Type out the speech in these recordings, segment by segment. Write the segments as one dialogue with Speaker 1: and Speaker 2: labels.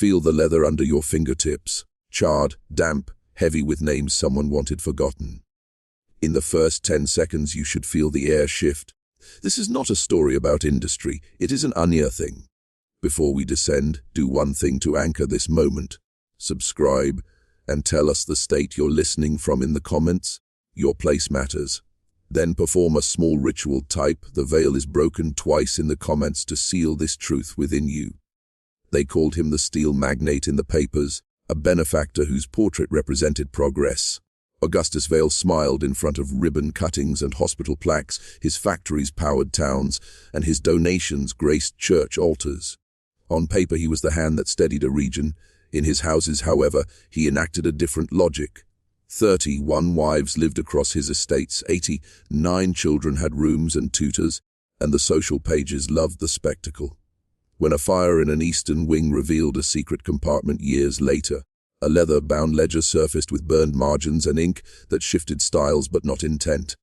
Speaker 1: Feel the leather under your fingertips, charred, damp, heavy with names someone wanted forgotten. In the first 10 seconds you should feel the air shift. This is not a story about industry, it is an unearthing. Before we descend, do one thing to anchor this moment. Subscribe, and tell us the state you're listening from in the comments. Your place matters. Then perform a small ritual. Type, "The veil is broken," twice in the comments to seal this truth within you. They called him the steel magnate in the papers, a benefactor whose portrait represented progress. Augustus Vail smiled in front of ribbon cuttings and hospital plaques, his factories powered towns, and his donations graced church altars. On paper he was the hand that steadied a region. In his houses, however, he enacted a different logic. 31 wives lived across his estates, 89 children had rooms and tutors, and the social pages loved the spectacle. When a fire in an eastern wing revealed a secret compartment years later, a leather-bound ledger surfaced with burned margins and ink that shifted styles but not intent.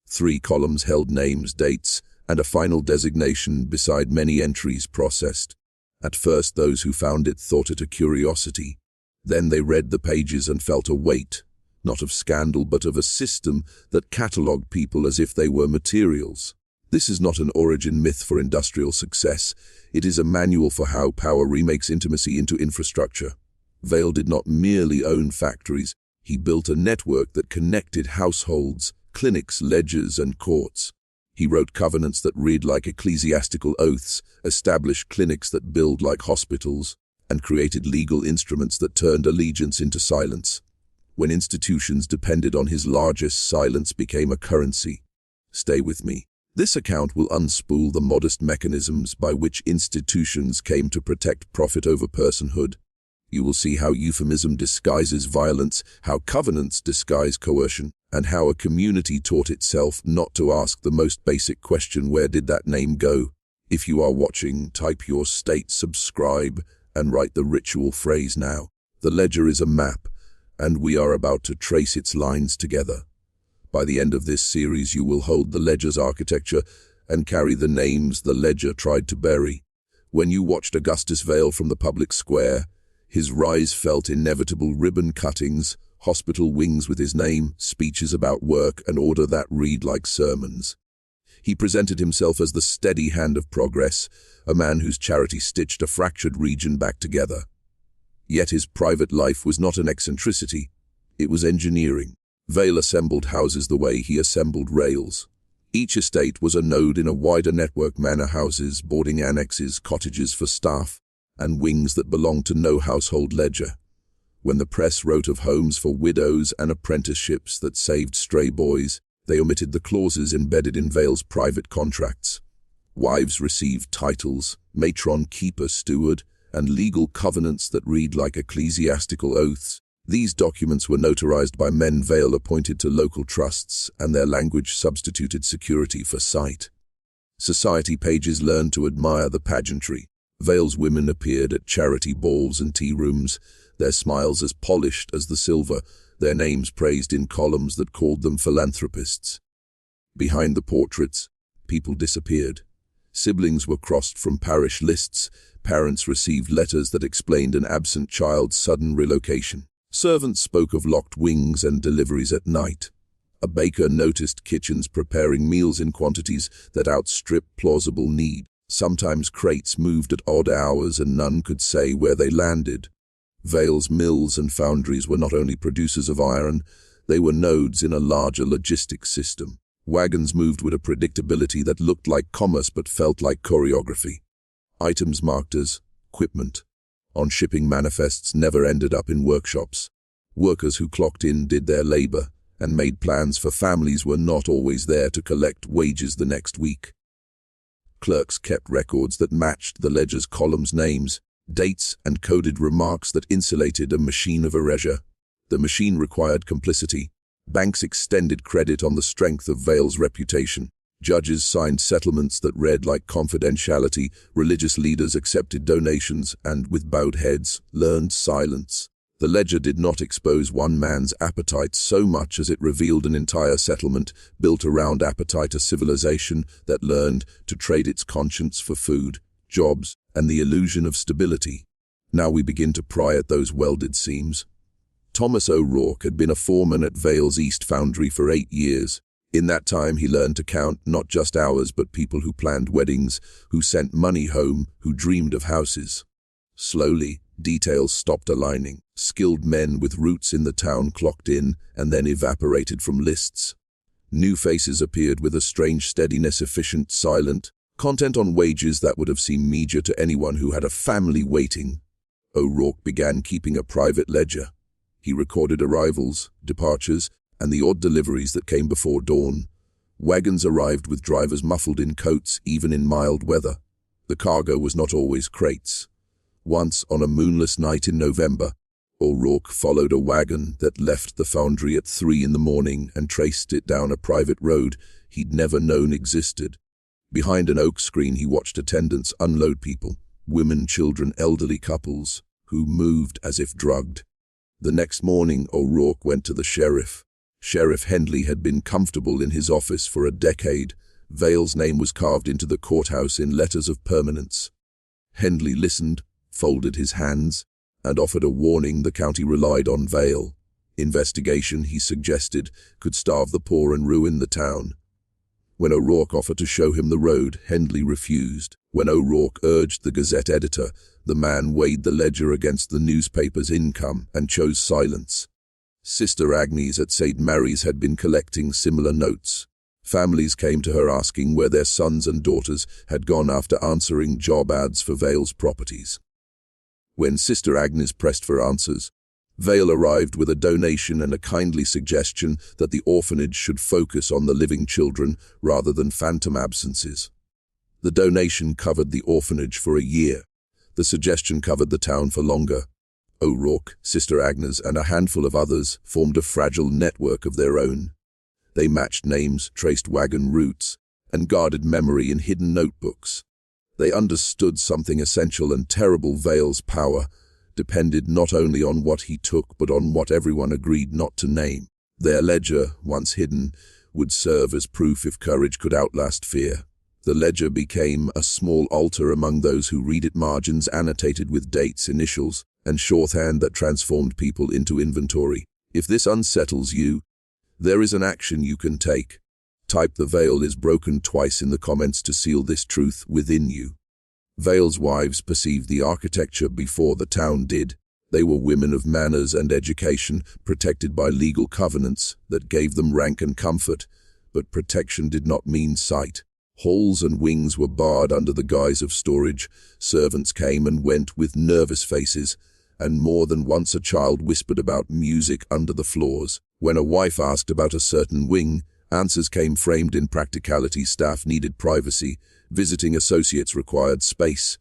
Speaker 1: 3 columns held names, dates, and a final designation beside many entries processed. At first, those who found it thought it a curiosity. Then they read the pages and felt a weight, not of scandal but of a system that catalogued people as if they were materials. This is not an origin myth for industrial success. It is a manual for how power remakes intimacy into infrastructure. Vail did not merely own factories. He built a network that connected households, clinics, ledgers, and courts. He wrote covenants that read like ecclesiastical oaths, established clinics that billed like hospitals, and created legal instruments that turned allegiance into silence. When institutions depended on his largest, silence became a currency. Stay with me. This account will unspool the modest mechanisms by which institutions came to protect profit over personhood. You will see how euphemism disguises violence, how covenants disguise coercion, and how a community taught itself not to ask the most basic question: where did that name go? If you are watching, type your state, subscribe, and write the ritual phrase now. The ledger is a map, and we are about to trace its lines together. By the end of this series, you will hold the ledger's architecture and carry the names the ledger tried to bury. When you watched Augustus Vail from the public square, his rise felt inevitable: ribbon cuttings, hospital wings with his name, speeches about work and order that read like sermons. He presented himself as the steady hand of progress, a man whose charity stitched a fractured region back together. Yet his private life was not an eccentricity, it was engineering. Vail assembled houses the way he assembled rails. Each estate was a node in a wider network: manor houses, boarding annexes, cottages for staff, and wings that belonged to no household ledger. When the press wrote of homes for widows and apprenticeships that saved stray boys, they omitted the clauses embedded in Vail's private contracts. Wives received titles, matron, keeper, steward, and legal covenants that read like ecclesiastical oaths. These documents were notarized by men Vail appointed to local trusts, and their language substituted security for sight. Society pages learned to admire the pageantry. Vail's women appeared at charity balls and tea rooms, their smiles as polished as the silver, their names praised in columns that called them philanthropists. Behind the portraits, people disappeared. Siblings were crossed from parish lists, parents received letters that explained an absent child's sudden relocation. Servants spoke of locked wings and deliveries at night. A baker noticed kitchens preparing meals in quantities that outstripped plausible need. Sometimes crates moved at odd hours and none could say where they landed. Vail's mills and foundries were not only producers of iron, they were nodes in a larger logistics system. Wagons moved with a predictability that looked like commerce but felt like choreography. Items marked as equipment on shipping manifests never ended up in workshops. Workers who clocked in did their labor and made plans for families were not always there to collect wages the next week. Clerks kept records that matched the ledger's columns, names, dates, and coded remarks that insulated a machine of erasure. The machine required complicity. Banks extended credit on the strength of Vail's reputation. Judges signed settlements that read like confidentiality. Religious leaders accepted donations and, with bowed heads, learned silence. The ledger did not expose one man's appetite so much as it revealed an entire settlement built around appetite, a civilization that learned to trade its conscience for food, jobs, and the illusion of stability. Now we begin to pry at those welded seams. Thomas O'Rourke had been a foreman at Vale's East Foundry for 8 years. In that time he learned to count not just hours but people who planned weddings, who sent money home, who dreamed of houses. Slowly, details stopped aligning. Skilled men with roots in the town clocked in and then evaporated from lists. New faces appeared with a strange steadiness, efficient, silent, content on wages that would have seemed meager to anyone who had a family waiting. O'Rourke began keeping a private ledger. He recorded arrivals, departures, and the odd deliveries that came before dawn. Wagons arrived with drivers muffled in coats, even in mild weather. The cargo was not always crates. Once, on a moonless night in November, O'Rourke followed a wagon that left the foundry at 3 in the morning and traced it down a private road he'd never known existed. Behind an oak screen he watched attendants unload people, women, children, elderly couples, who moved as if drugged. The next morning O'Rourke went to the sheriff. Sheriff Hendley had been comfortable in his office for a decade. Vale's name was carved into the courthouse in letters of permanence. Hendley listened, folded his hands, and offered a warning. The county relied on Vale. Investigation, he suggested, could starve the poor and ruin the town. When O'Rourke offered to show him the road, Hendley refused. When O'Rourke urged the Gazette editor, the man weighed the ledger against the newspaper's income and chose silence. Sister Agnes at St. Mary's had been collecting similar notes. Families came to her asking where their sons and daughters had gone after answering job ads for Vale's properties. When Sister Agnes pressed for answers, Vale arrived with a donation and a kindly suggestion that the orphanage should focus on the living children rather than phantom absences. The donation covered the orphanage for a year. The suggestion covered the town for longer. O'Rourke, Sister Agnes, and a handful of others formed a fragile network of their own. They matched names, traced wagon routes, and guarded memory in hidden notebooks. They understood something essential and terrible. Vale's power depended not only on what he took but on what everyone agreed not to name. Their ledger, once hidden, would serve as proof if courage could outlast fear. The ledger became a small altar among those who read it, margins annotated with dates, initials, and shorthand that transformed people into inventory. If this unsettles you, there is an action you can take. Type "The veil is broken" twice in the comments to seal this truth within you. Vale's wives perceived the architecture before the town did. They were women of manners and education, protected by legal covenants that gave them rank and comfort, but protection did not mean sight. Halls and wings were barred under the guise of storage. Servants came and went with nervous faces, and more than once a child whispered about music under the floors. When a wife asked about a certain wing, answers came framed in practicality. Staff needed privacy. Visiting associates required space.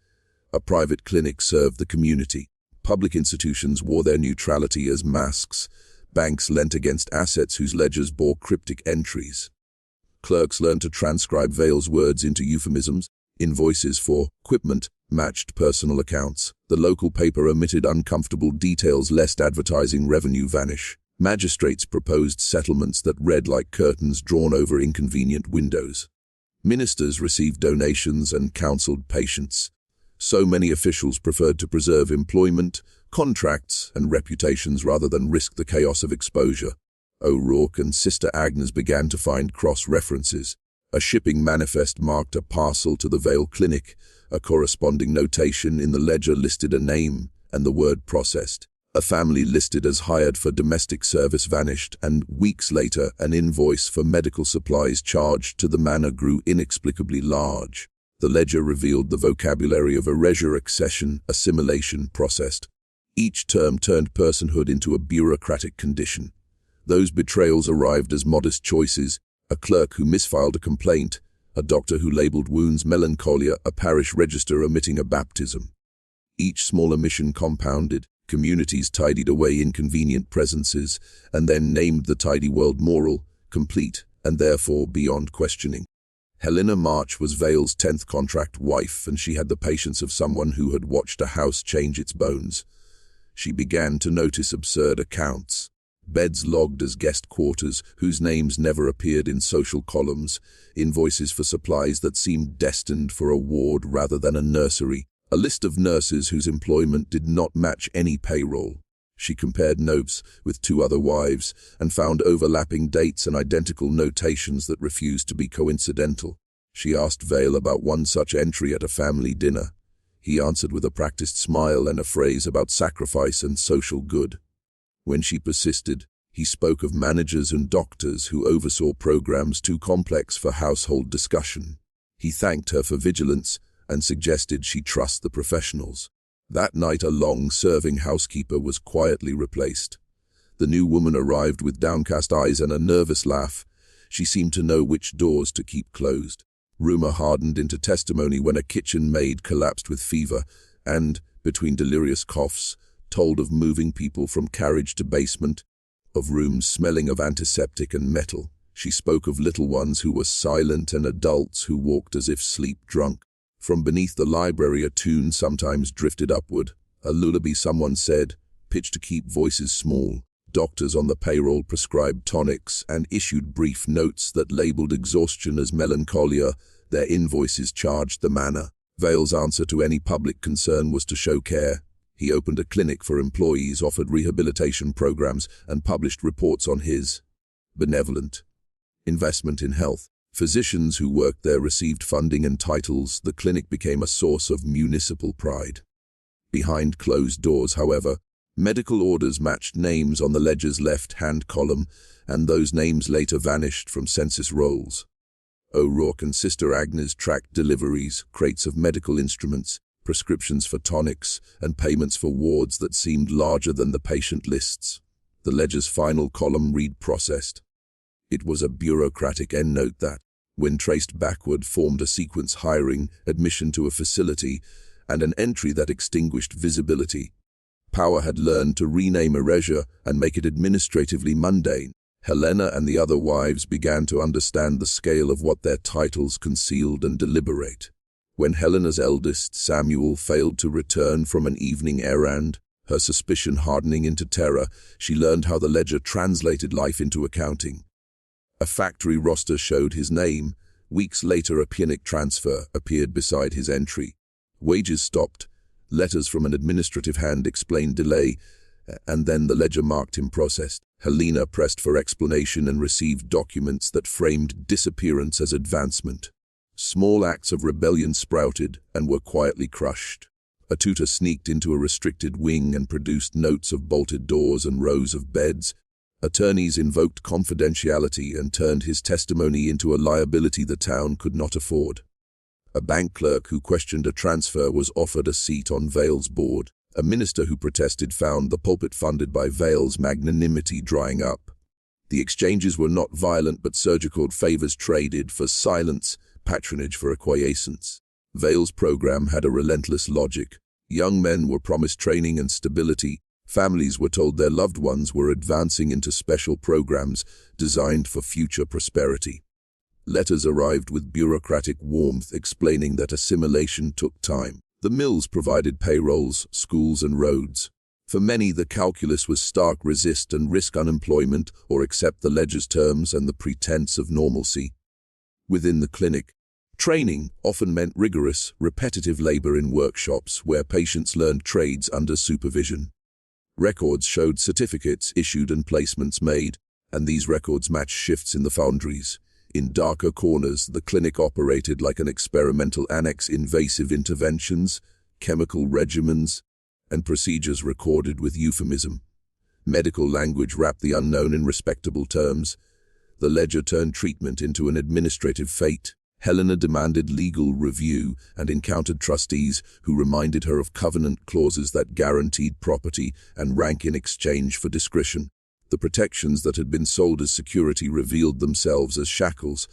Speaker 1: A private clinic served the community. Public institutions wore their neutrality as masks. Banks lent against assets whose ledgers bore cryptic entries. Clerks learned to transcribe Vale's words into euphemisms. Invoices for equipment matched personal accounts. The local paper omitted uncomfortable details lest advertising revenue vanish. Magistrates proposed settlements that read like curtains drawn over inconvenient windows. Ministers received donations and counseled patients. So many officials preferred to preserve employment, contracts, and reputations rather than risk the chaos of exposure. O'Rourke and Sister Agnes began to find cross-references. A shipping manifest marked a parcel to the Vale Clinic. A corresponding notation in the ledger listed a name and the word processed. A family listed as hired for domestic service vanished, and weeks later an invoice for medical supplies charged to the manor grew inexplicably large. The ledger revealed the vocabulary of erasure, accession, assimilation, processed. Each term turned personhood into a bureaucratic condition. Those betrayals arrived as modest choices: a clerk who misfiled a complaint, a doctor who labeled wounds melancholia, a parish register omitting a baptism. Each small omission compounded. Communities tidied away inconvenient presences, and then named the tidy world moral, complete, and therefore beyond questioning. Helena March was Vale's 10th contract wife, and she had the patience of someone who had watched a house change its bones. She began to notice absurd accounts. Beds logged as guest quarters, whose names never appeared in social columns, invoices for supplies that seemed destined for a ward rather than a nursery, A list of nurses whose employment did not match any payroll. She compared notes with 2 other wives and found overlapping dates and identical notations that refused to be coincidental. She asked Vale about one such entry at a family dinner. He answered with a practiced smile and a phrase about sacrifice and social good. When she persisted, he spoke of managers and doctors who oversaw programs too complex for household discussion. He thanked her for vigilance and suggested she trust the professionals. That night, a long-serving housekeeper was quietly replaced. The new woman arrived with downcast eyes and a nervous laugh. She seemed to know which doors to keep closed. Rumor hardened into testimony when a kitchen maid collapsed with fever and, between delirious coughs, told of moving people from carriage to basement, of rooms smelling of antiseptic and metal. She spoke of little ones who were silent and adults who walked as if sleep-drunk. From beneath the library, a tune sometimes drifted upward. A lullaby, someone said, pitched to keep voices small. Doctors on the payroll prescribed tonics and issued brief notes that labeled exhaustion as melancholia. Their invoices charged the manner. Vale's answer to any public concern was to show care. He opened a clinic for employees, offered rehabilitation programs, and published reports on his benevolent investment in health. Physicians who worked there received funding and titles. The clinic became a source of municipal pride. Behind closed doors, however, medical orders matched names on the ledger's left-hand column, and those names later vanished from census rolls. O'Rourke and Sister Agnes tracked deliveries, crates of medical instruments, prescriptions for tonics, and payments for wards that seemed larger than the patient lists. The ledger's final column read processed. It was a bureaucratic endnote that, when traced backward, formed a sequence: hiring, admission to a facility, and an entry that extinguished visibility. Power had learned to rename erasure and make it administratively mundane. Helena and the other wives began to understand the scale of what their titles concealed and deliberate. When Helena's eldest, Samuel, failed to return from an evening errand, her suspicion hardening into terror, she learned how the ledger translated life into accounting. A factory roster showed his name. Weeks later, a Punic transfer appeared beside his entry. Wages stopped. Letters from an administrative hand explained delay, and then the ledger marked him processed. Helena pressed for explanation and received documents that framed disappearance as advancement. Small acts of rebellion sprouted and were quietly crushed. A tutor sneaked into a restricted wing and produced notes of bolted doors and rows of beds. Attorneys invoked confidentiality and turned his testimony into a liability the town could not afford. A bank clerk who questioned a transfer was offered a seat on Vale's board. A minister who protested found the pulpit funded by Vale's magnanimity drying up. The exchanges were not violent but surgical: favors traded for silence, patronage for acquiescence. Vale's program had a relentless logic. Young men were promised training and stability. Families were told their loved ones were advancing into special programs designed for future prosperity. Letters arrived with bureaucratic warmth explaining that assimilation took time. The mills provided payrolls, schools, and roads. For many, the calculus was stark: resist and risk unemployment, or accept the ledger's terms and the pretense of normalcy. Within the clinic, training often meant rigorous, repetitive labor in workshops where patients learned trades under supervision. Records showed certificates issued and placements made, and these records matched shifts in the foundries. In darker corners, the clinic operated like an experimental annex: invasive interventions, chemical regimens, and procedures recorded with euphemism. Medical language wrapped the unknown in respectable terms. The ledger turned treatment into an administrative fate. Helena demanded legal review and encountered trustees who reminded her of covenant clauses that guaranteed property and rank in exchange for discretion. The protections that had been sold as security revealed themselves as shackles.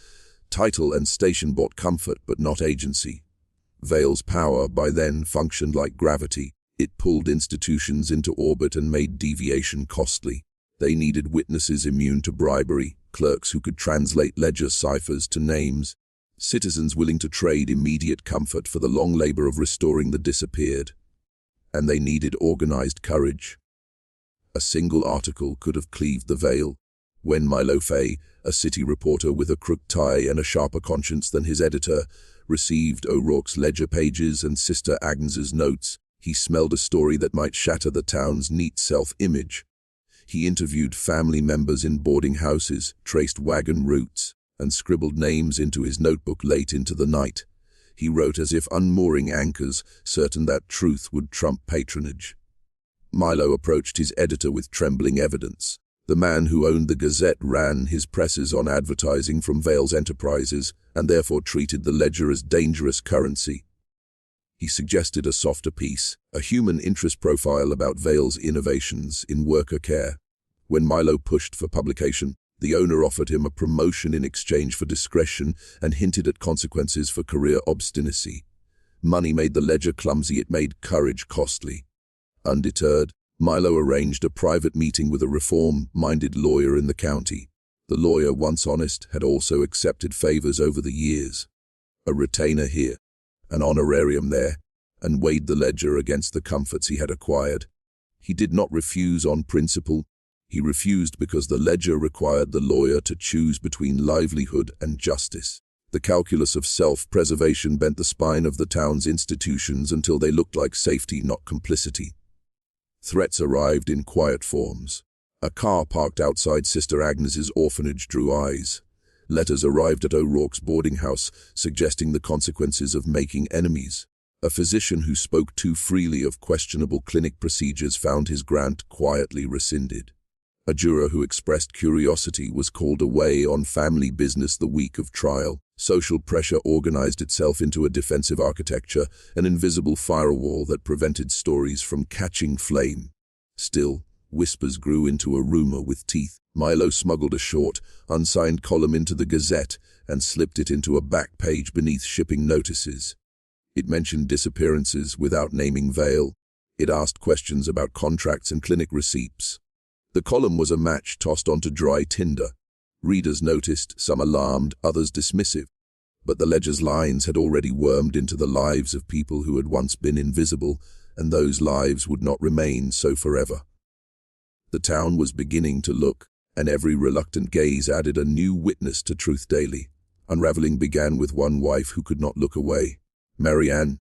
Speaker 1: Title and station bought comfort but not agency. Vale's power by then functioned like gravity. It pulled institutions into orbit and made deviation costly. They needed witnesses immune to bribery, clerks who could translate ledger ciphers to names, citizens willing to trade immediate comfort for the long labor of restoring the disappeared. And they needed organized courage. A single article could have cleaved the veil. When Milo Fay, a city reporter with a crooked tie and a sharper conscience than his editor, received O'Rourke's ledger pages and Sister Agnes's notes, he smelled a story that might shatter the town's neat self-image. He interviewed family members in boarding houses, traced wagon routes, and scribbled names into his notebook late into the night. He wrote as if unmooring anchors, certain that truth would trump patronage. Milo approached his editor with trembling evidence. The man who owned the Gazette ran his presses on advertising from Vale's enterprises and therefore treated the ledger as dangerous currency. He suggested a softer piece, a human interest profile about Vale's innovations in worker care. When Milo pushed for publication, the owner offered him a promotion in exchange for discretion and hinted at consequences for career obstinacy. Money made the ledger clumsy, it made courage costly. Undeterred, Milo arranged a private meeting with a reform-minded lawyer in the county. The lawyer, once honest, had also accepted favors over the years. A retainer here, an honorarium there, and weighed the ledger against the comforts he had acquired. He did not refuse on principle. He refused because the ledger required the lawyer to choose between livelihood and justice. The calculus of self-preservation bent the spine of the town's institutions until they looked like safety, not complicity. Threats arrived in quiet forms. A car parked outside Sister Agnes's orphanage drew eyes. Letters arrived at O'Rourke's boarding house, suggesting the consequences of making enemies. A physician who spoke too freely of questionable clinic procedures found his grant quietly rescinded. A juror who expressed curiosity was called away on family business the week of trial. Social pressure organized itself into a defensive architecture, an invisible firewall that prevented stories from catching flame. Still, whispers grew into a rumor with teeth. Milo smuggled a short, unsigned column into the Gazette and slipped it into a back page beneath shipping notices. It mentioned disappearances without naming Vale. It asked questions about contracts and clinic receipts. The column was a match tossed onto dry tinder. Readers noticed, some alarmed, others dismissive. But the ledger's lines had already wormed into the lives of people who had once been invisible, and those lives would not remain so forever. The town was beginning to look, and every reluctant gaze added a new witness to truth daily. Unraveling began with one wife who could not look away. Marianne,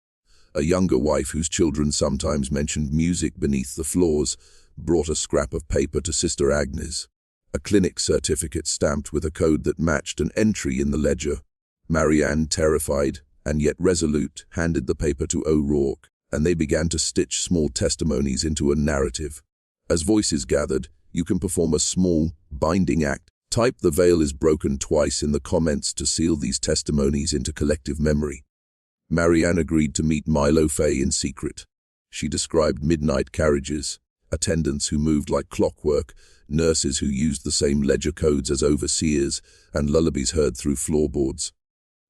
Speaker 1: a younger wife whose children sometimes mentioned music beneath the floors, brought a scrap of paper to Sister Agnes. A clinic certificate stamped with a code that matched an entry in the ledger. Marianne, terrified and yet resolute, handed the paper to O'Rourke, and they began to stitch small testimonies into a narrative. As voices gathered, you can perform a small, binding act. Type "The veil is broken" twice in the comments to seal these testimonies into collective memory. Marianne agreed to meet Milo Fay in secret. She described midnight carriages, attendants who moved like clockwork, nurses who used the same ledger codes as overseers, and lullabies heard through floorboards.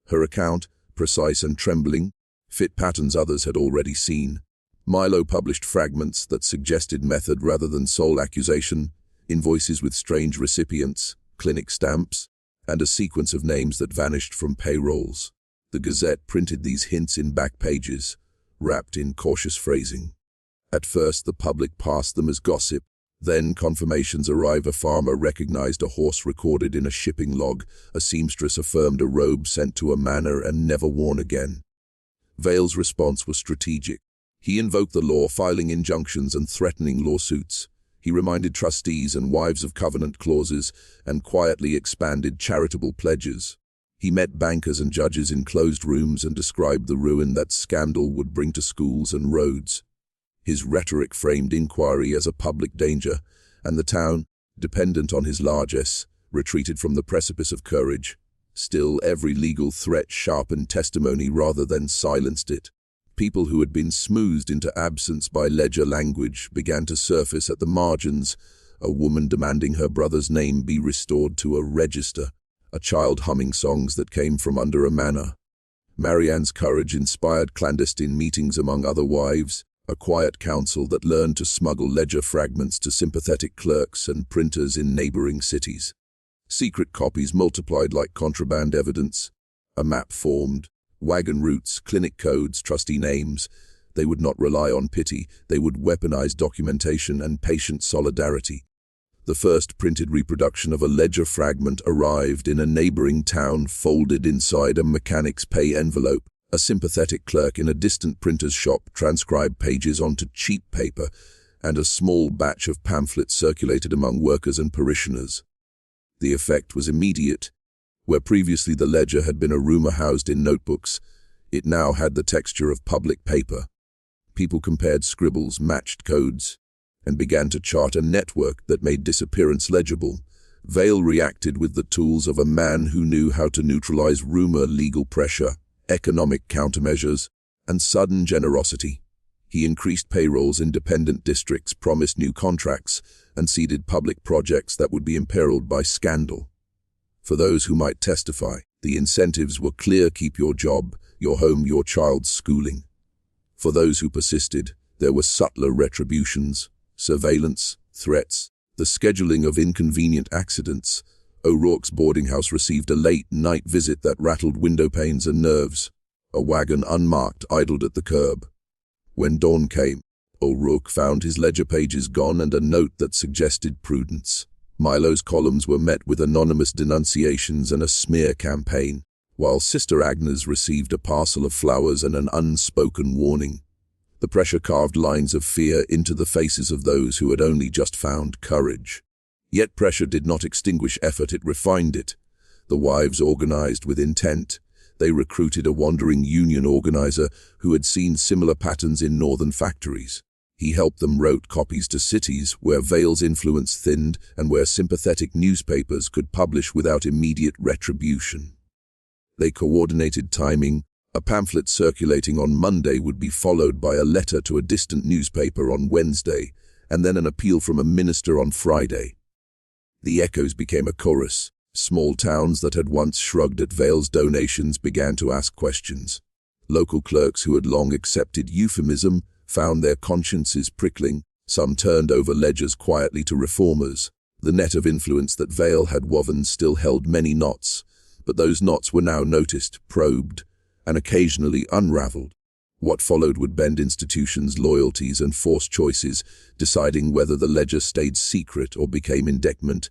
Speaker 1: Her account, precise and trembling, fit patterns others had already seen. Milo published fragments that suggested method rather than sole accusation, invoices with strange recipients, clinic stamps, and a sequence of names that vanished from payrolls. The Gazette printed these hints in back pages, wrapped in cautious phrasing. At first, the public passed them as gossip. Then confirmations arrived. A farmer recognized a horse recorded in a shipping log. A seamstress affirmed a robe sent to a manor and never worn again. Vale's response was strategic. He invoked the law, filing injunctions and threatening lawsuits. He reminded trustees and wives of covenant clauses and quietly expanded charitable pledges. He met bankers and judges in closed rooms and described the ruin that scandal would bring to schools and roads. His rhetoric framed inquiry as a public danger, and the town, dependent on his largesse, retreated from the precipice of courage. Still, every legal threat sharpened testimony rather than silenced it. People who had been smoothed into absence by ledger language began to surface at the margins, a woman demanding her brother's name be restored to a register, a child humming songs that came from under a manor. Marianne's courage inspired clandestine meetings among other wives, a quiet council that learned to smuggle ledger fragments to sympathetic clerks and printers in neighboring cities. Secret copies multiplied like contraband evidence. A map formed, wagon routes, clinic codes, trustee names. They would not rely on pity, they would weaponize documentation and patient solidarity. The first printed reproduction of a ledger fragment arrived in a neighboring town, folded inside a mechanic's pay envelope. A sympathetic clerk in a distant printer's shop transcribed pages onto cheap paper, and a small batch of pamphlets circulated among workers and parishioners. The effect was immediate. Where previously the ledger had been a rumor housed in notebooks, it now had the texture of public paper. People compared scribbles, matched codes, and began to chart a network that made disappearance legible. Vale reacted with the tools of a man who knew how to neutralize rumor, legal pressure, economic countermeasures, and sudden generosity. He increased payrolls in dependent districts, promised new contracts, and seeded public projects that would be imperiled by scandal. For those who might testify, the incentives were clear: keep your job, your home, your child's schooling. For those who persisted, there were subtler retributions: surveillance, threats, the scheduling of inconvenient accidents. O'Rourke's boarding house received a late-night visit that rattled window panes and nerves. A wagon unmarked idled at the curb. When dawn came, O'Rourke found his ledger pages gone and a note that suggested prudence. Milo's columns were met with anonymous denunciations and a smear campaign, while Sister Agnes received a parcel of flowers and an unspoken warning. The pressure carved lines of fear into the faces of those who had only just found courage. Yet pressure did not extinguish effort, it refined it. The wives organized with intent. They recruited a wandering union organizer who had seen similar patterns in northern factories. He helped them route copies to cities where Vale's influence thinned and where sympathetic newspapers could publish without immediate retribution. They coordinated timing. A pamphlet circulating on Monday would be followed by a letter to a distant newspaper on Wednesday, and then an appeal from a minister on Friday. The echoes became a chorus. Small towns that had once shrugged at Vale's donations began to ask questions. Local clerks who had long accepted euphemism found their consciences prickling. Some turned over ledgers quietly to reformers. The net of influence that Vale had woven still held many knots, but those knots were now noticed, probed, and occasionally unraveled. What followed would bend institutions' loyalties and force choices, deciding whether the ledger stayed secret or became indictment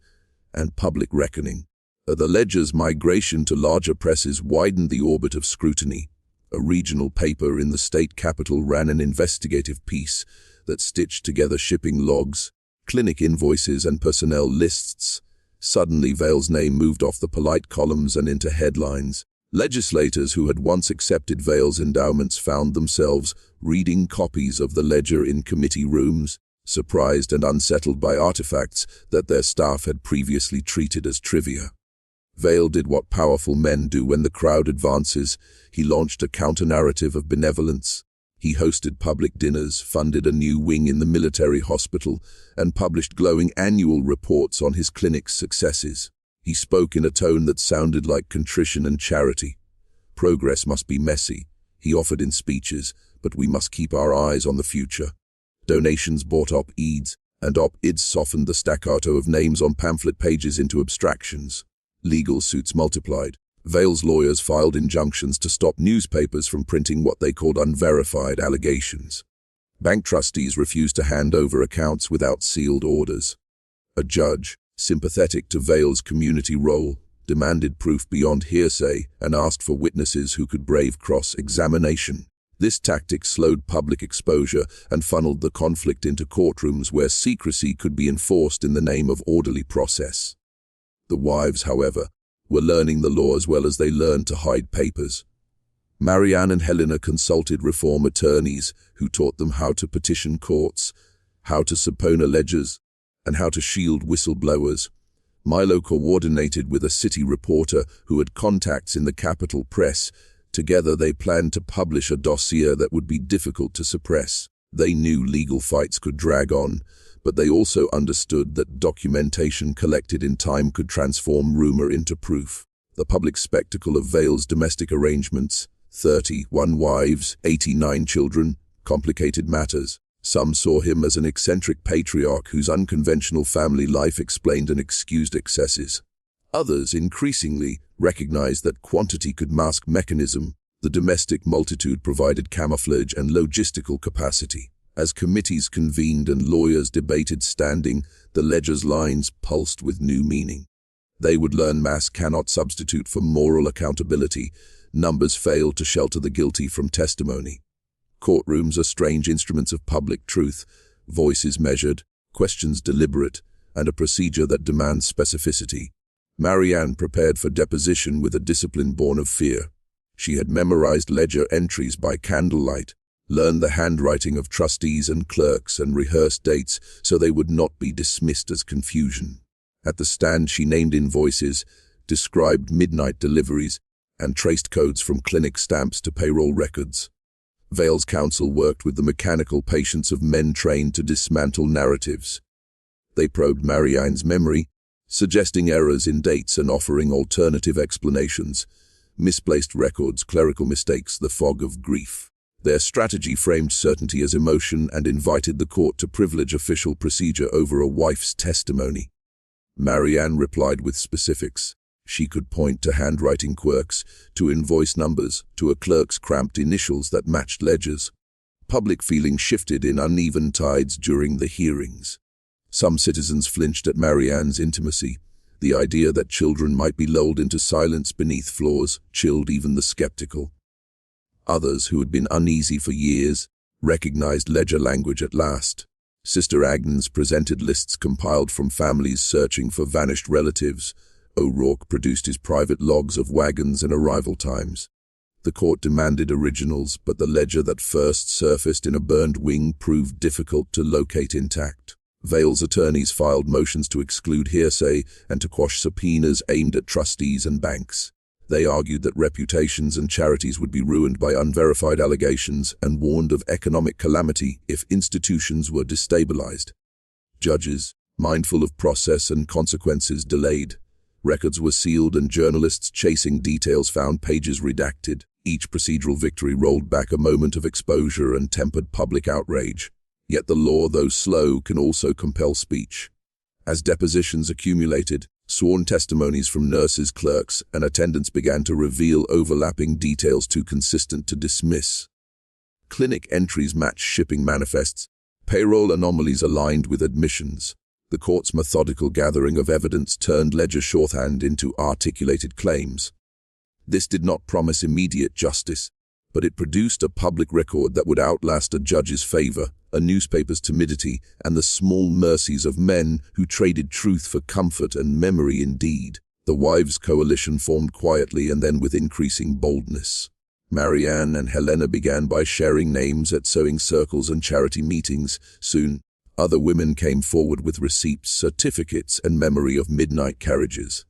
Speaker 1: and public reckoning. The ledger's migration to larger presses widened the orbit of scrutiny. A regional paper in the state capital ran an investigative piece that stitched together shipping logs, clinic invoices, and personnel lists. Suddenly, Vale's name moved off the polite columns and into headlines. Legislators who had once accepted Vale's endowments found themselves reading copies of the ledger in committee rooms, surprised and unsettled by artifacts that their staff had previously treated as trivia. Vale did what powerful men do when the crowd advances. He launched a counter-narrative of benevolence. He hosted public dinners, funded a new wing in the military hospital, and published glowing annual reports on his clinic's successes. He spoke in a tone that sounded like contrition and charity. Progress must be messy, he offered in speeches, but we must keep our eyes on the future. Donations bought op-eds, and op-eds softened the staccato of names on pamphlet pages into abstractions. Legal suits multiplied. Vale's lawyers filed injunctions to stop newspapers from printing what they called unverified allegations. Bank trustees refused to hand over accounts without sealed orders. A judge, sympathetic to Vale's community role, demanded proof beyond hearsay and asked for witnesses who could brave cross-examination. This tactic slowed public exposure and funneled the conflict into courtrooms where secrecy could be enforced in the name of orderly process. The wives, however, were learning the law as well as they learned to hide papers. Marianne and Helena consulted reform attorneys who taught them how to petition courts, how to subpoena ledgers, and how to shield whistleblowers. Milo coordinated with a city reporter who had contacts in the capital press. Together they planned to publish a dossier that would be difficult to suppress. They knew legal fights could drag on, but they also understood that documentation collected in time could transform rumor into proof. The public spectacle of Vale's domestic arrangements, 31 wives, 89 children, complicated matters. Some saw him as an eccentric patriarch whose unconventional family life explained and excused excesses. Others, increasingly, recognized that quantity could mask mechanism. The domestic multitude provided camouflage and logistical capacity. As committees convened and lawyers debated standing, the ledger's lines pulsed with new meaning. They would learn mass cannot substitute for moral accountability. Numbers fail to shelter the guilty from testimony. Courtrooms are strange instruments of public truth, voices measured, questions deliberate, and a procedure that demands specificity. Marianne prepared for deposition with a discipline born of fear. She had memorized ledger entries by candlelight, learned the handwriting of trustees and clerks, and rehearsed dates so they would not be dismissed as confusion. At the stand, she named invoices, described midnight deliveries, and traced codes from clinic stamps to payroll records. Vale's counsel worked with the mechanical patience of men trained to dismantle narratives. They probed Marianne's memory, suggesting errors in dates and offering alternative explanations. Misplaced records, clerical mistakes, the fog of grief. Their strategy framed certainty as emotion and invited the court to privilege official procedure over a wife's testimony. Marianne replied with specifics. She could point to handwriting quirks, to invoice numbers, to a clerk's cramped initials that matched ledgers. Public feeling shifted in uneven tides during the hearings. Some citizens flinched at Marianne's intimacy. The idea that children might be lulled into silence beneath floors chilled even the skeptical. Others, who had been uneasy for years, recognized ledger language at last. Sister Agnes presented lists compiled from families searching for vanished relatives. O'Rourke produced his private logs of wagons and arrival times. The court demanded originals, but the ledger that first surfaced in a burned wing proved difficult to locate intact. Vale's attorneys filed motions to exclude hearsay and to quash subpoenas aimed at trustees and banks. They argued that reputations and charities would be ruined by unverified allegations and warned of economic calamity if institutions were destabilized. Judges, mindful of process and consequences, delayed. Records were sealed and journalists chasing details found pages redacted. Each procedural victory rolled back a moment of exposure and tempered public outrage. Yet the law, though slow, can also compel speech. As depositions accumulated, sworn testimonies from nurses, clerks, and attendants began to reveal overlapping details too consistent to dismiss. Clinic entries matched shipping manifests, payroll anomalies aligned with admissions. The court's methodical gathering of evidence turned ledger shorthand into articulated claims. This did not promise immediate justice, but it produced a public record that would outlast a judge's favor, a newspaper's timidity, and the small mercies of men who traded truth for comfort and memory indeed. The wives' coalition formed quietly and then with increasing boldness. Marianne and Helena began by sharing names at sewing circles and charity meetings. Soon, other women came forward with receipts, certificates, and memory of midnight carriages.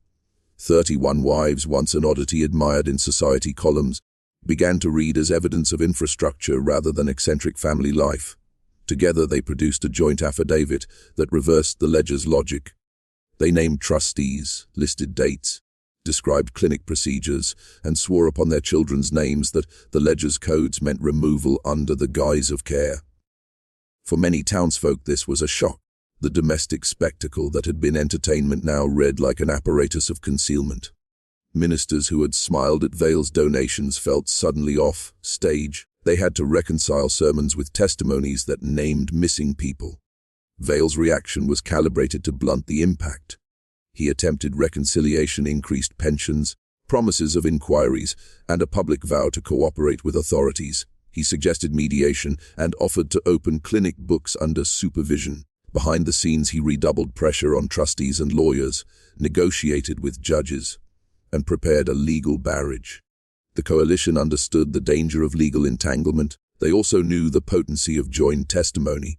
Speaker 1: 31 wives, once an oddity admired in society columns, began to read as evidence of infrastructure rather than eccentric family life. Together they produced a joint affidavit that reversed the ledger's logic. They named trustees, listed dates, described clinic procedures, and swore upon their children's names that the ledger's codes meant removal under the guise of care. For many townsfolk this was a shock. The domestic spectacle that had been entertainment now read like an apparatus of concealment. Ministers who had smiled at Vale's donations felt suddenly off stage. They had to reconcile sermons with testimonies that named missing people. Vale's reaction was calibrated to blunt the impact. He attempted reconciliation, increased pensions, promises of inquiries, and a public vow to cooperate with authorities. He suggested mediation and offered to open clinic books under supervision. Behind the scenes, he redoubled pressure on trustees and lawyers, negotiated with judges, and prepared a legal barrage. The coalition understood the danger of legal entanglement. They also knew the potency of joined testimony.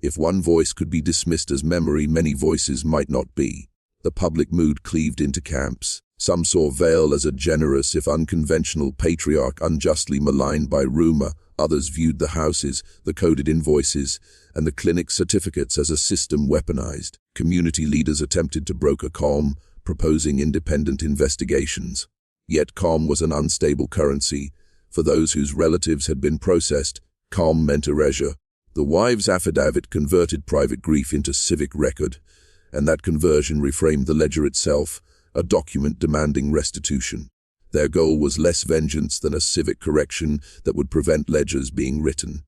Speaker 1: If one voice could be dismissed as memory, many voices might not be. The public mood cleaved into camps. Some saw Vale as a generous, if unconventional, patriarch unjustly maligned by rumor. Others viewed the houses, the coded invoices, and the clinic certificates as a system weaponized. Community leaders attempted to broker calm, proposing independent investigations. Yet calm was an unstable currency. For those whose relatives had been processed, calm meant erasure. The wives' affidavit converted private grief into civic record, and that conversion reframed the ledger itself, a document demanding restitution. Their goal was less vengeance than a civic correction that would prevent ledgers being written.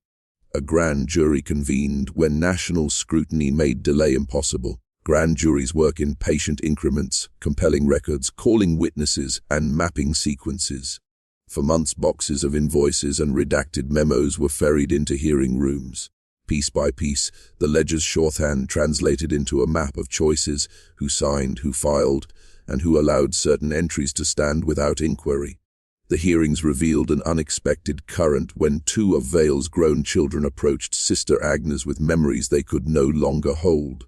Speaker 1: A grand jury convened when national scrutiny made delay impossible. Grand juries work in patient increments, compelling records, calling witnesses, and mapping sequences. For months, boxes of invoices and redacted memos were ferried into hearing rooms. Piece by piece, the ledger's shorthand translated into a map of choices: who signed, who filed, and who allowed certain entries to stand without inquiry. The hearings revealed an unexpected current when two of Vale's grown children approached Sister Agnes with memories they could no longer hold.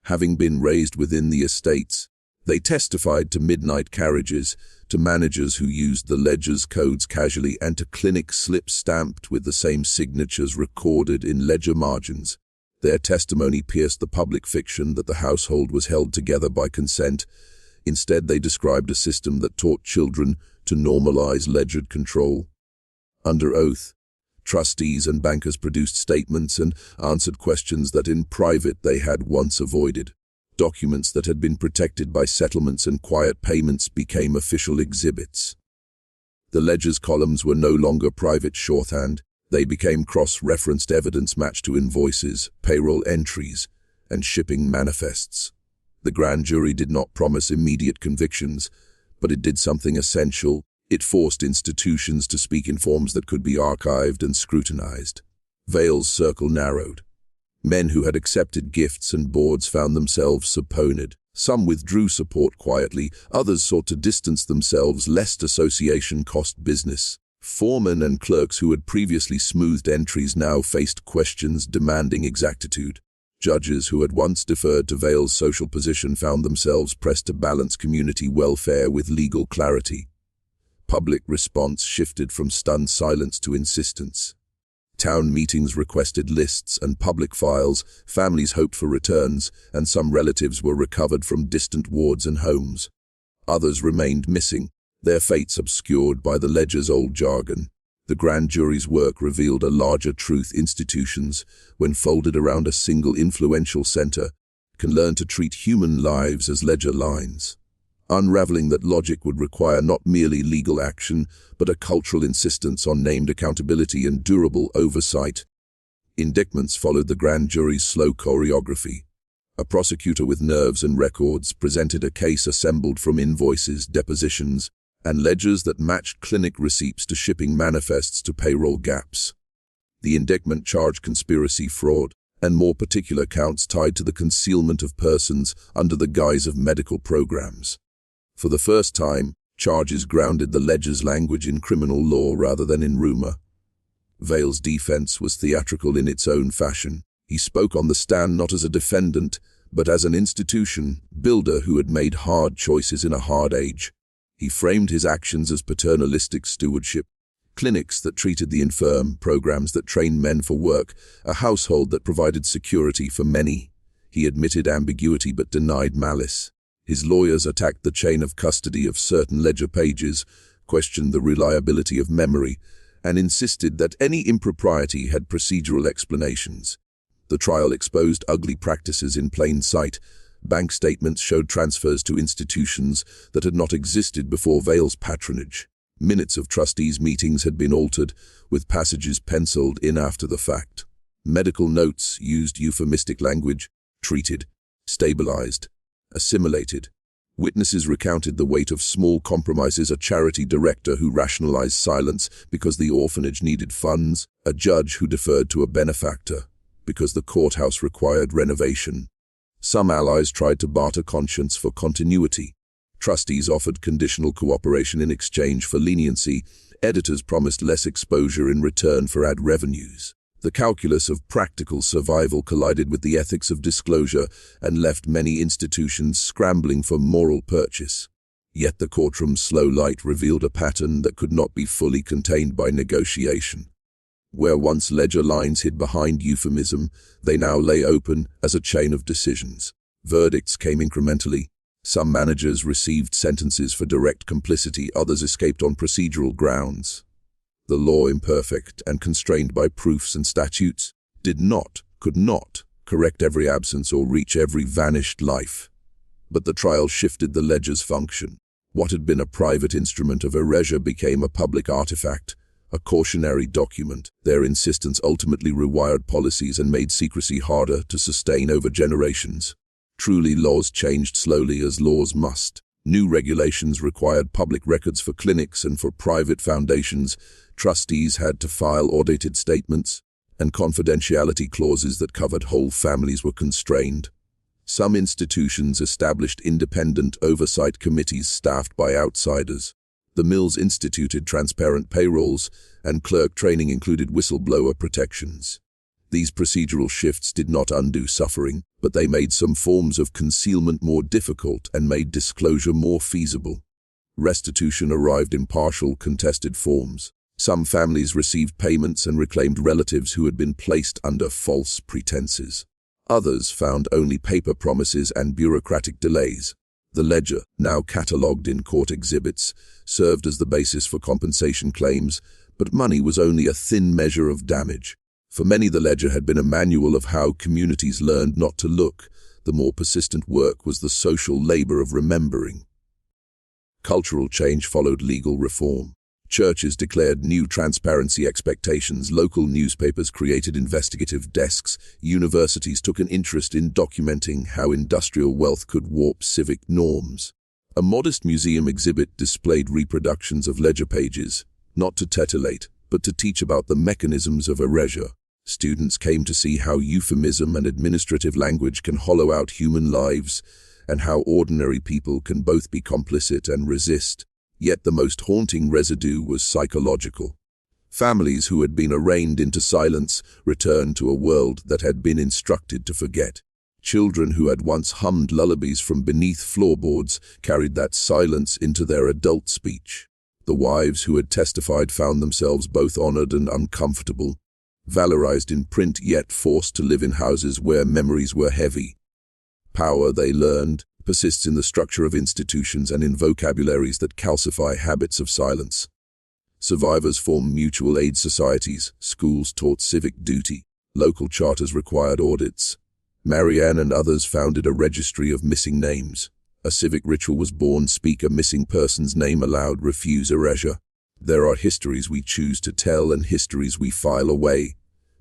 Speaker 1: Having been raised within the estates, they testified to midnight carriages, to managers who used the ledger's codes casually, and to clinic slips stamped with the same signatures recorded in ledger margins. Their testimony pierced the public fiction that the household was held together by consent. Instead, they described a system that taught children to normalize ledgered control. Under oath, trustees and bankers produced statements and answered questions that in private they had once avoided. Documents that had been protected by settlements and quiet payments became official exhibits. The ledger's columns were no longer private shorthand. They became cross-referenced evidence matched to invoices, payroll entries, and shipping manifests. The grand jury did not promise immediate convictions, but it did something essential. It forced institutions to speak in forms that could be archived and scrutinized. Vale's circle narrowed. Men who had accepted gifts and boards found themselves subpoenaed. Some withdrew support quietly, others sought to distance themselves lest association cost business. Foremen and clerks who had previously smoothed entries now faced questions demanding exactitude. Judges who had once deferred to Vale's social position found themselves pressed to balance community welfare with legal clarity. Public response shifted from stunned silence to insistence. Town meetings requested lists and public files, families hoped for returns, and some relatives were recovered from distant wards and homes. Others remained missing, their fates obscured by the ledger's old jargon. The grand jury's work revealed a larger truth: institutions, when folded around a single influential center, can learn to treat human lives as ledger lines, unraveling that logic would require not merely legal action, but a cultural insistence on named accountability and durable oversight. Indictments followed the grand jury's slow choreography. A prosecutor with nerves and records presented a case assembled from invoices, depositions, and ledgers that matched clinic receipts to shipping manifests to payroll gaps. The indictment charged conspiracy, fraud, and more particular counts tied to the concealment of persons under the guise of medical programs. For the first time, charges grounded the ledger's language in criminal law rather than in rumor. Vale's defense was theatrical in its own fashion. He spoke on the stand not as a defendant, but as an institution builder who had made hard choices in a hard age. He framed his actions as paternalistic stewardship: clinics that treated the infirm, programs that trained men for work, a household that provided security for many. He admitted ambiguity but denied malice. His lawyers attacked the chain of custody of certain ledger pages, questioned the reliability of memory, and insisted that any impropriety had procedural explanations. The trial exposed ugly practices in plain sight. Bank statements showed transfers to institutions that had not existed before Vale's patronage. Minutes of trustees' meetings had been altered, with passages penciled in after the fact. Medical notes used euphemistic language: treated, stabilized, assimilated. Witnesses recounted the weight of small compromises: a charity director who rationalized silence because the orphanage needed funds, a judge who deferred to a benefactor because the courthouse required renovation. Some allies tried to barter conscience for continuity. Trustees offered conditional cooperation in exchange for leniency. Editors promised less exposure in return for ad revenues. The calculus of practical survival collided with the ethics of disclosure and left many institutions scrambling for moral purchase. Yet the courtroom's slow light revealed a pattern that could not be fully contained by negotiation. Where once ledger lines hid behind euphemism, they now lay open as a chain of decisions. Verdicts came incrementally. Some managers received sentences for direct complicity, others escaped on procedural grounds. The law, imperfect and constrained by proofs and statutes, could not correct every absence or reach every vanished life. But the trial shifted the ledger's function. What had been a private instrument of erasure became a public artifact, a cautionary document. Their insistence ultimately rewired policies and made secrecy harder to sustain over generations. Truly, laws changed slowly, as laws must. New regulations required public records for clinics, and for private foundations, trustees had to file audited statements, and confidentiality clauses that covered whole families were constrained. Some institutions established independent oversight committees staffed by outsiders. The mills instituted transparent payrolls, and clerk training included whistleblower protections. These procedural shifts did not undo suffering, but they made some forms of concealment more difficult and made disclosure more feasible. Restitution arrived in partial, contested forms. Some families received payments and reclaimed relatives who had been placed under false pretenses. Others found only paper promises and bureaucratic delays. The ledger, now catalogued in court exhibits, served as the basis for compensation claims, but money was only a thin measure of damage. For many, the ledger had been a manual of how communities learned not to look. The more persistent work was the social labor of remembering. Cultural change followed legal reform. Churches declared new transparency expectations, local newspapers created investigative desks, universities took an interest in documenting how industrial wealth could warp civic norms. A modest museum exhibit displayed reproductions of ledger pages, not to titillate, but to teach about the mechanisms of erasure. Students came to see how euphemism and administrative language can hollow out human lives, and how ordinary people can both be complicit and resist. Yet the most haunting residue was psychological. Families who had been arraigned into silence returned to a world that had been instructed to forget. Children who had once hummed lullabies from beneath floorboards carried that silence into their adult speech. The wives who had testified found themselves both honored and uncomfortable, valorized in print yet forced to live in houses where memories were heavy. Power, they learned, persists in the structure of institutions and in vocabularies that calcify habits of silence. Survivors formed mutual aid societies, schools taught civic duty, local charters required audits. Marianne and others founded a registry of missing names. A civic ritual was born: speak a missing person's name aloud, refuse erasure. There are histories we choose to tell and histories we file away.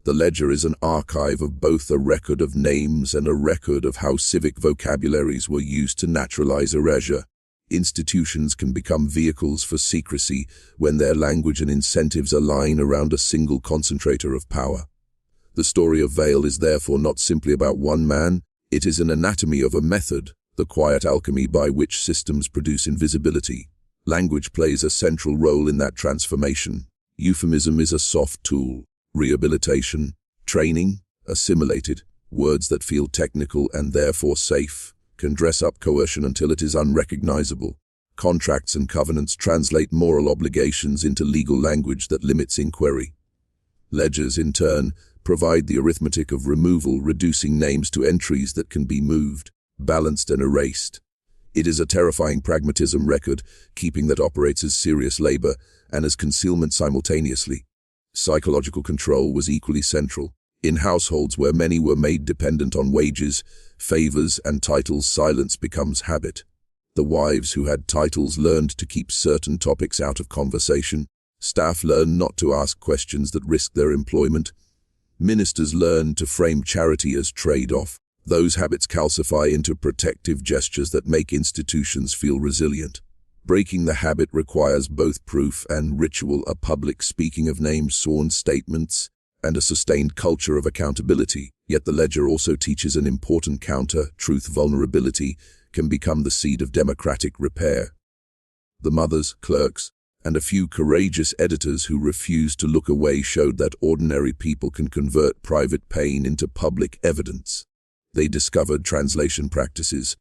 Speaker 1: The ledger is an archive of both a record of names and a record of how civic vocabularies were used to naturalize erasure. Institutions can become vehicles for secrecy when their language and incentives align around a single concentrator of power. The story of Vale is therefore not simply about one man, it is an anatomy of a method, the quiet alchemy by which systems produce invisibility. Language plays a central role in that transformation. Euphemism is a soft tool. Rehabilitation, training, assimilated, words that feel technical and therefore safe, can dress up coercion until it is unrecognizable. Contracts and covenants translate moral obligations into legal language that limits inquiry. Ledgers, in turn, provide the arithmetic of removal, reducing names to entries that can be moved, balanced and erased. It is a terrifying pragmatism record, keeping that operates as serious labor and as concealment simultaneously. Psychological control was equally central. In households where many were made dependent on wages, favors, and titles, silence becomes habit. The wives who had titles learned to keep certain topics out of conversation. Staff learned not to ask questions that risked their employment. Ministers learned to frame charity as trade-off. Those habits calcify into protective gestures that make institutions feel resilient. Breaking the habit requires both proof and ritual, a public speaking of names, sworn statements, and a sustained culture of accountability. Yet the ledger also teaches an important counter: truth. Vulnerability can become the seed of democratic repair. The mothers, clerks, and a few courageous editors who refused to look away showed that ordinary people can convert private pain into public evidence. They discovered translation practices,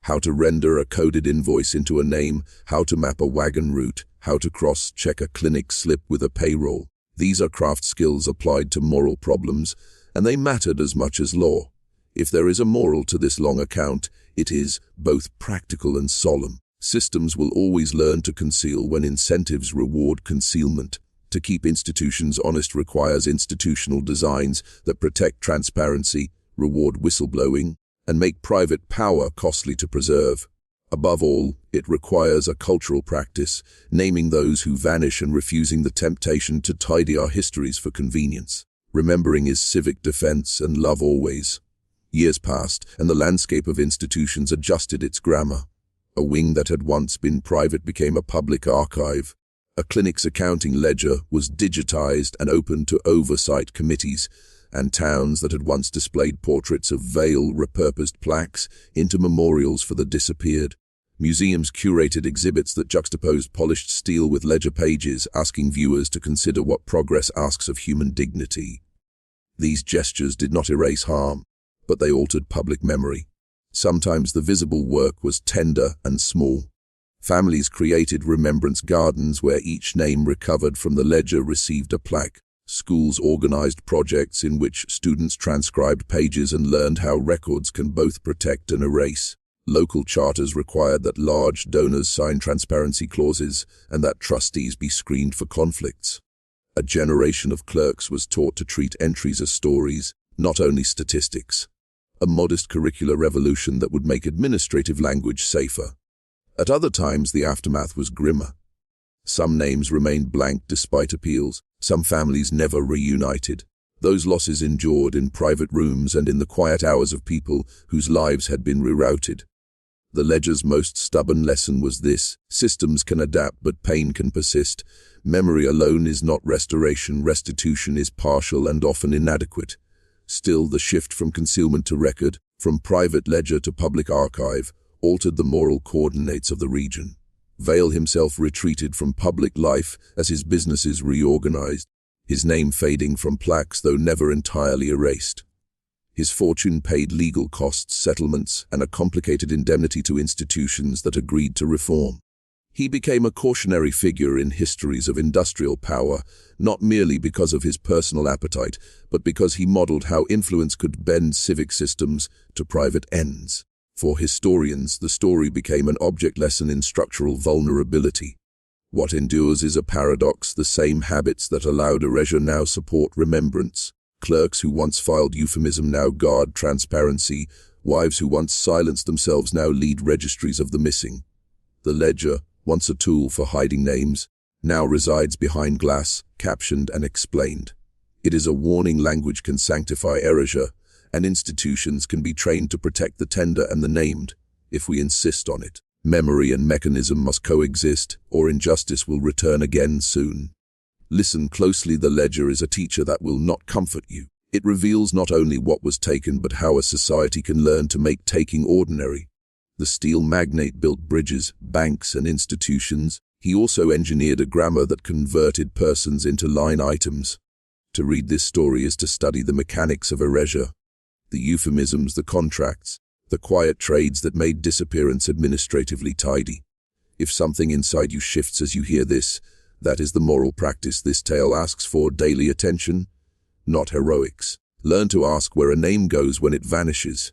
Speaker 1: how to render a coded invoice into a name, how to map a wagon route, how to cross-check a clinic slip with a payroll. These are craft skills applied to moral problems, and they mattered as much as law. If there is a moral to this long account, it is both practical and solemn. Systems will always learn to conceal when incentives reward concealment. To keep institutions honest requires institutional designs that protect transparency, reward whistleblowing, and make private power costly to preserve. Above all, it requires a cultural practice, naming those who vanish and refusing the temptation to tidy our histories for convenience. Remembering is civic defense and love always. Years passed, and the landscape of institutions adjusted its grammar. A wing that had once been private became a public archive. A clinic's accounting ledger was digitized and opened to oversight committees, and towns that had once displayed portraits of Vale repurposed plaques into memorials for the disappeared. Museums curated exhibits that juxtaposed polished steel with ledger pages, asking viewers to consider what progress asks of human dignity. These gestures did not erase harm, but they altered public memory. Sometimes the visible work was tender and small. Families created remembrance gardens where each name recovered from the ledger received a plaque. Schools organized projects in which students transcribed pages and learned how records can both protect and erase. Local charters required that large donors sign transparency clauses and that trustees be screened for conflicts. A generation of clerks was taught to treat entries as stories, not only statistics. A modest curricular revolution that would make administrative language safer. At other times, the aftermath was grimmer. Some names remained blank despite appeals. Some families never reunited. Those losses endured in private rooms and in the quiet hours of people whose lives had been rerouted. The ledger's most stubborn lesson was this: systems can adapt, but pain can persist. Memory alone is not restoration. Restitution is partial and often inadequate. Still, the shift from concealment to record, from private ledger to public archive, altered the moral coordinates of the region. Vale himself retreated from public life as his businesses reorganized, his name fading from plaques though never entirely erased. His fortune paid legal costs, settlements, and a complicated indemnity to institutions that agreed to reform. He became a cautionary figure in histories of industrial power, not merely because of his personal appetite, but because he modeled how influence could bend civic systems to private ends. For historians, the story became an object lesson in structural vulnerability. What endures is a paradox. The same habits that allowed erasure now support remembrance. Clerks who once filed euphemism now guard transparency. Wives who once silenced themselves now lead registries of the missing. The ledger, once a tool for hiding names, now resides behind glass, captioned and explained. It is a warning. Language can sanctify erasure, and institutions can be trained to protect the tender and the named, if we insist on it. Memory and mechanism must coexist, or injustice will return again soon. Listen closely. The ledger is a teacher that will not comfort you. It reveals not only what was taken, but how a society can learn to make taking ordinary. The steel magnate built bridges, banks, and institutions. He also engineered a grammar that converted persons into line items. To read this story is to study the mechanics of erasure. The euphemisms, the contracts, the quiet trades that made disappearance administratively tidy. If something inside you shifts as you hear this, that is the moral practice this tale asks for: daily attention, not heroics. Learn to ask where a name goes when it vanishes.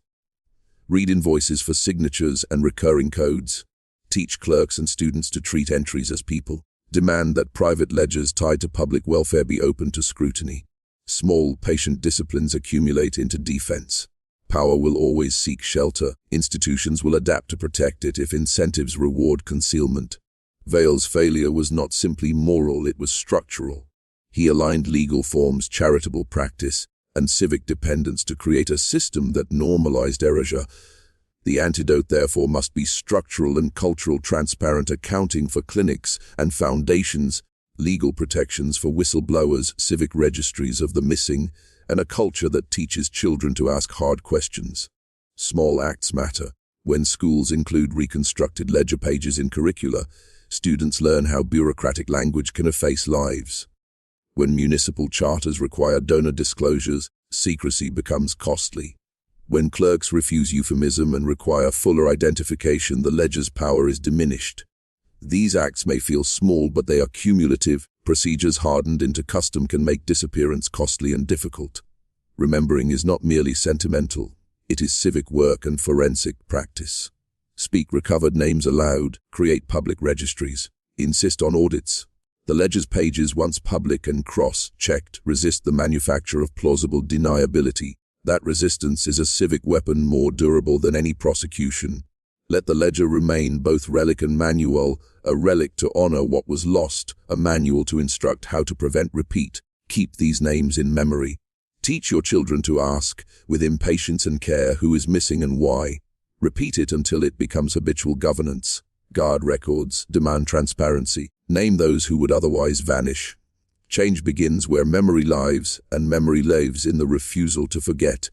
Speaker 1: Read invoices for signatures and recurring codes. Teach clerks and students to treat entries as people. Demand that private ledgers tied to public welfare be open to scrutiny. Small, patient disciplines accumulate into defense. Power will always seek shelter. Institutions will adapt to protect it if incentives reward concealment. Vale's failure was not simply moral, it was structural. He aligned legal forms, charitable practice, and civic dependence to create a system that normalized erasure. The antidote, therefore, must be structural and cultural, transparent accounting for clinics and foundations, legal protections for whistleblowers, civic registries of the missing, and a culture that teaches children to ask hard questions. Small acts matter. When schools include reconstructed ledger pages in curricula, students learn how bureaucratic language can efface lives. When municipal charters require donor disclosures, secrecy becomes costly. When clerks refuse euphemism and require fuller identification, the ledger's power is diminished. These acts may feel small, but they are cumulative. Procedures hardened into custom can make disappearance costly and difficult. Remembering is not merely sentimental. It is civic work and forensic practice. Speak recovered names aloud. Create public registries. Insist on audits. The ledger's pages, once public and cross-checked, resist the manufacture of plausible deniability. That resistance is a civic weapon more durable than any prosecution. Let the ledger remain both relic and manual, a relic to honor what was lost, a manual to instruct how to prevent repeat. Keep these names in memory. Teach your children to ask, with impatience and care, who is missing and why. Repeat it until it becomes habitual governance. Guard records, demand transparency. Name those who would otherwise vanish. Change begins where memory lives, and memory lives in the refusal to forget.